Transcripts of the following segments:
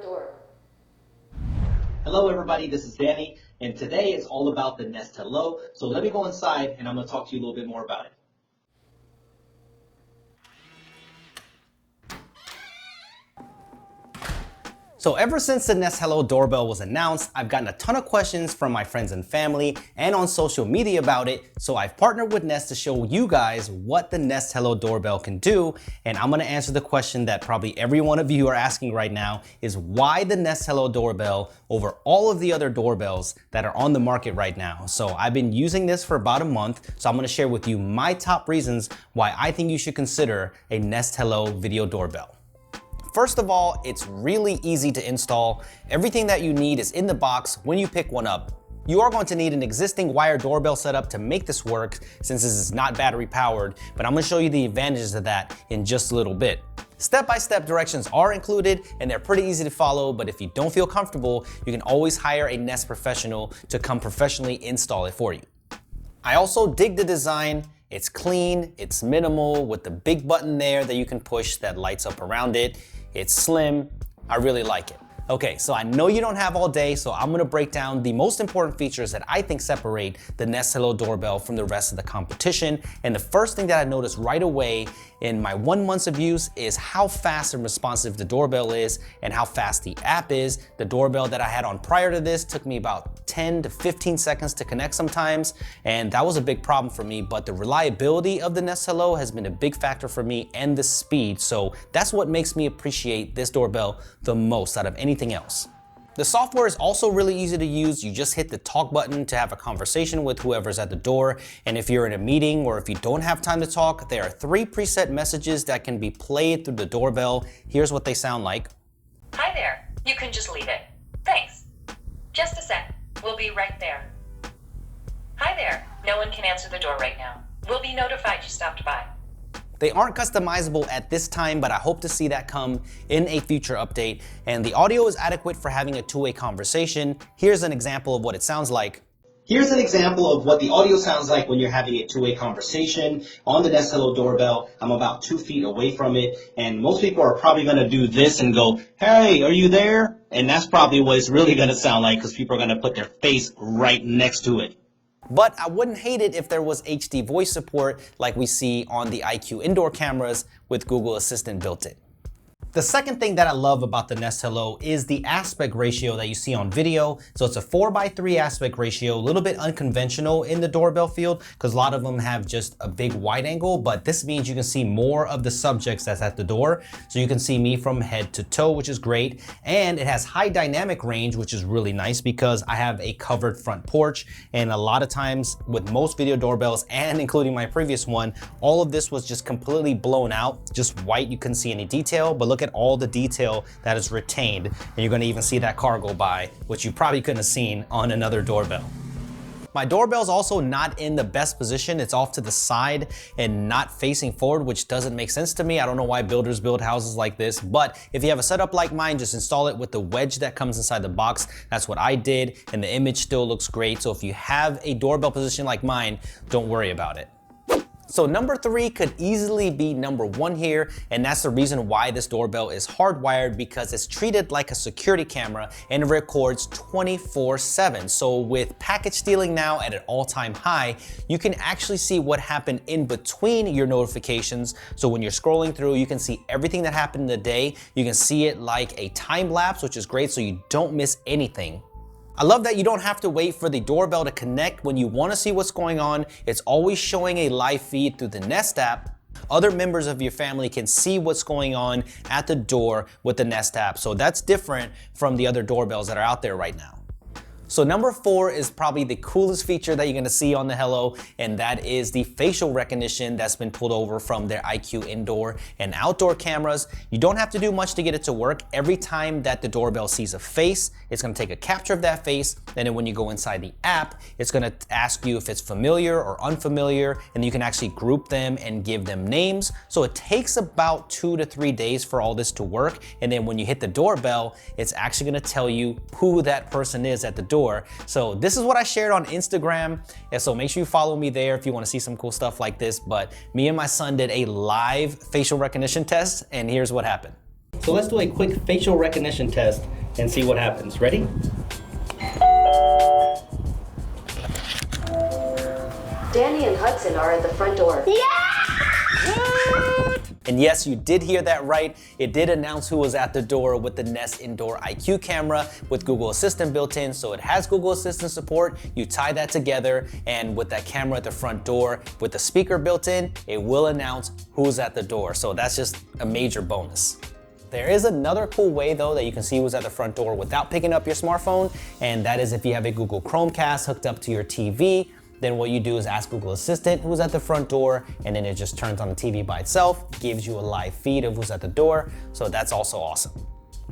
front door. Hello everybody, this is Danny, and today it's all about the Nest Hello. So let me go inside and I'm going to talk to you a little bit more about it. So ever since the Nest Hello doorbell was announced, I've gotten a ton of questions from my friends and family and on social media about it. So I've partnered with Nest to show you guys what the Nest Hello doorbell can do. And I'm gonna answer the question that probably every one of you are asking right now is why the Nest Hello doorbell over all of the other doorbells that are on the market right now. So I've been using this for about a month. So I'm gonna share with you my top reasons why I think you should consider a Nest Hello video doorbell. First of all, it's really easy to install. Everything that you need is in the box when you pick one up. You are going to need an existing wired doorbell setup to make this work since this is not battery powered, but I'm gonna show you the advantages of that in just a little bit. Step-by-step directions are included and they're pretty easy to follow, but if you don't feel comfortable, you can always hire a Nest professional to come professionally install it for you. I also dig the design. It's clean, it's minimal with the big button there that you can push that lights up around it. It's slim, I really like it. Okay, so I know you don't have all day, so I'm gonna break down the most important features that I think separate the Nest Hello doorbell from the rest of the competition. And the first thing that I noticed right away in my 1 month of use is how fast and responsive the doorbell is and how fast the app is. The doorbell that I had on prior to this took me about 10 to 15 seconds to connect sometimes, and that was a big problem for me, but the reliability of the Nest Hello has been a big factor for me and the speed, so that's what makes me appreciate this doorbell the most out of anything else. The software is also really easy to use. You just hit the talk button to have a conversation with whoever's at the door. And if you're in a meeting or if you don't have time to talk, there are 3 preset messages that can be played through the doorbell. Here's what they sound like. Hi there. You can just leave it. Thanks. Just a sec. We'll be right there. Hi there. No one can answer the door right now. We'll be notified you stopped by. They aren't customizable at this time, but I hope to see that come in a future update. And the audio is adequate for having a two-way conversation. Here's an example of what it sounds like. Here's an example of what the audio sounds like when you're having a two-way conversation on the Nest Hello doorbell. I'm about 2 feet away from it, and most people are probably gonna do this and go, "Hey, are you there?" And that's probably what it's really gonna sound like because people are gonna put their face right next to it. But I wouldn't hate it if there was HD voice support like we see on the IQ indoor cameras with Google Assistant built in. The second thing that I love about the Nest Hello is the aspect ratio that you see on video. So it's a 4:3 aspect ratio, a little bit unconventional in the doorbell field because a lot of them have just a big wide angle, but this means you can see more of the subjects that's at the door. So you can see me from head to toe, which is great. And it has high dynamic range, which is really nice because I have a covered front porch. And a lot of times with most video doorbells and including my previous one, all of this was just completely blown out, just white. You couldn't see any detail, but look at all the detail that is retained, and you're gonna even see that car go by, which you probably couldn't have seen on another doorbell. My doorbell's also not in the best position. It's off to the side and not facing forward, which doesn't make sense to me. I don't know why builders build houses like this, but if you have a setup like mine, just install it with the wedge that comes inside the box. That's what I did, and the image still looks great. So if you have a doorbell position like mine, don't worry about it. So number 3 could easily be number 1 here, and that's the reason why this doorbell is hardwired, because it's treated like a security camera and it records 24/7. So with package stealing now at an all-time high, you can actually see what happened in between your notifications. So when you're scrolling through, you can see everything that happened in the day. You can see it like a time lapse, which is great so you don't miss anything. I love that you don't have to wait for the doorbell to connect when you want to see what's going on. It's always showing a live feed through the Nest app. Other members of your family can see what's going on at the door with the Nest app. So that's different from the other doorbells that are out there right now. So number 4 is probably the coolest feature that you're gonna see on the Hello, and that is the facial recognition that's been pulled over from their IQ indoor and outdoor cameras. You don't have to do much to get it to work. Every time that the doorbell sees a face, it's gonna take a capture of that face, and then when you go inside the app, it's gonna ask you if it's familiar or unfamiliar, and you can actually group them and give them names. So it takes about 2 to 3 days for all this to work, and then when you hit the doorbell, it's actually gonna tell you who that person is at the door. So this is what I shared on Instagram, and so make sure you follow me there if you want to see some cool stuff like this. But me and my son did a live facial recognition test, and here's what happened. So let's do a quick facial recognition test and see what happens. Ready? Danny and Hudson are at the front door. And yes, you did hear that right. It did announce who was at the door with the Nest Indoor IQ camera with Google Assistant built in. So it has Google Assistant support. You tie that together, and with that camera at the front door with the speaker built in, it will announce who's at the door. So that's just a major bonus. There is another cool way though that you can see who's at the front door without picking up your smartphone, and that is if you have a Google Chromecast hooked up to your TV. Then what you do is ask Google Assistant who's at the front door, and then it just turns on the TV by itself, gives you a live feed of who's at the door. So that's also awesome.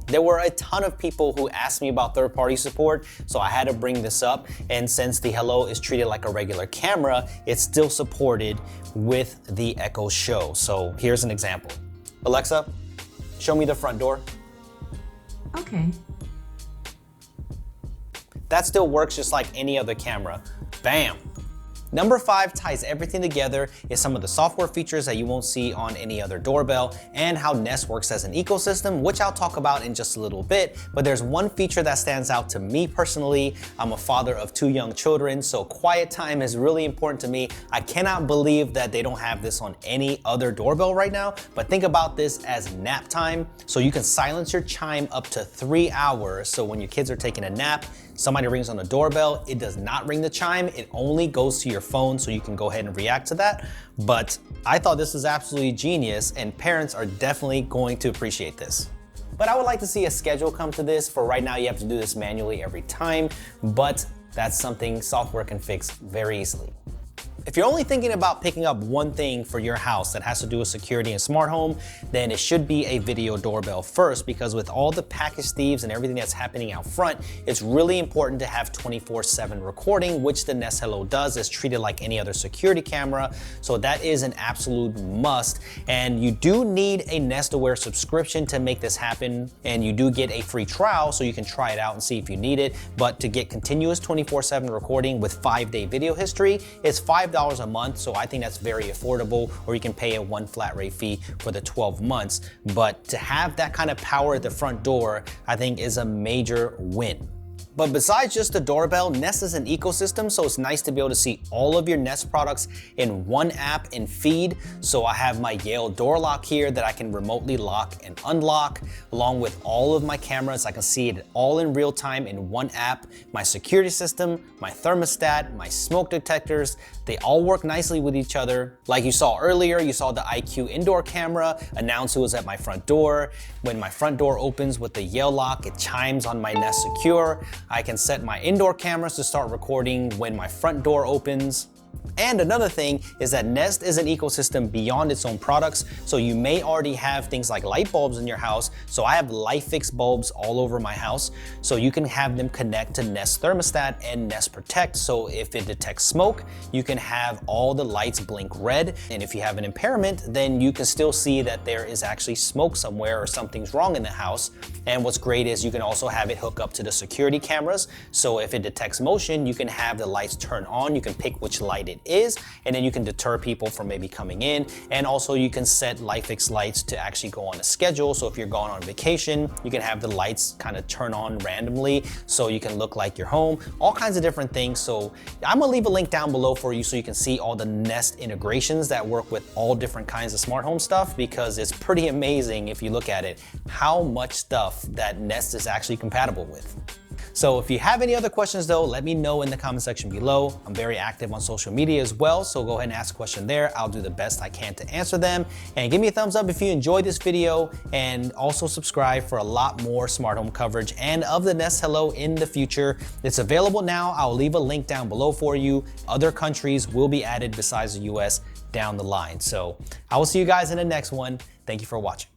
There were a ton of people who asked me about third-party support, so I had to bring this up. And since the Hello is treated like a regular camera, it's still supported with the Echo Show. So here's an example. Alexa, show me the front door. Okay. That still works just like any other camera. Bam! Number 5 ties everything together is some of the software features that you won't see on any other doorbell and how Nest works as an ecosystem, which I'll talk about in just a little bit. But there's one feature that stands out to me personally. I'm a father of 2 young children, so quiet time is really important to me. I cannot believe that they don't have this on any other doorbell right now, but think about this as nap time. So you can silence your chime up to 3 hours. So when your kids are taking a nap, somebody rings on the doorbell, it does not ring the chime, it only goes to your phone, so you can go ahead and react to that. But I thought this was absolutely genius, and parents are definitely going to appreciate this. But I would like to see a schedule come to this. For right now, you have to do this manually every time, but that's something software can fix very easily. If you're only thinking about picking up one thing for your house that has to do with security and smart home, then it should be a video doorbell first, because with all the package thieves and everything that's happening out front, it's really important to have 24/7 recording, which the Nest Hello does. It's treated like any other security camera. So that is an absolute must. And you do need a Nest Aware subscription to make this happen. And you do get a free trial so you can try it out and see if you need it. But to get continuous 24/7 recording with 5-day video history, it's $5 a month, so I think that's very affordable, or you can pay a 1 flat rate fee for the 12 months. But to have that kind of power at the front door, I think is a major win. But besides just the doorbell, Nest is an ecosystem, so it's nice to be able to see all of your Nest products in one app and feed. So I have my Yale door lock here that I can remotely lock and unlock, along with all of my cameras. I can see it all in real time in one app. My security system, my thermostat, my smoke detectors, they all work nicely with each other. Like you saw earlier, you saw the IQ indoor camera announce who was at my front door. When my front door opens with the Yale lock, it chimes on my Nest Secure. I can set my indoor cameras to start recording when my front door opens. And another thing is that Nest is an ecosystem beyond its own products. So you may already have things like light bulbs in your house. So I have LightFix bulbs all over my house. So you can have them connect to Nest Thermostat and Nest Protect. So if it detects smoke, you can have all the lights blink red. And if you have an impairment, then you can still see that there is actually smoke somewhere or something's wrong in the house. And what's great is you can also have it hook up to the security cameras. So if it detects motion, you can have the lights turn on. You can pick which light it is, and then you can deter people from maybe coming in. And also you can set LightFix lights to actually go on a schedule. So if you're going on vacation, you can have the lights kind of turn on randomly so you can look like you're home, all kinds of different things. So I'm gonna leave a link down below for you so you can see all the Nest integrations that work with all different kinds of smart home stuff, because it's pretty amazing if you look at it, how much stuff that Nest is actually compatible with. So if you have any other questions though, let me know in the comment section below. I'm very active on social media as well, so go ahead and ask a question there. I'll do the best I can to answer them. And give me a thumbs up if you enjoyed this video, and also subscribe for a lot more smart home coverage and of the Nest Hello in the future. It's available now. I'll leave a link down below for you. Other countries will be added besides the US down the line. So I will see you guys in the next one. Thank you for watching.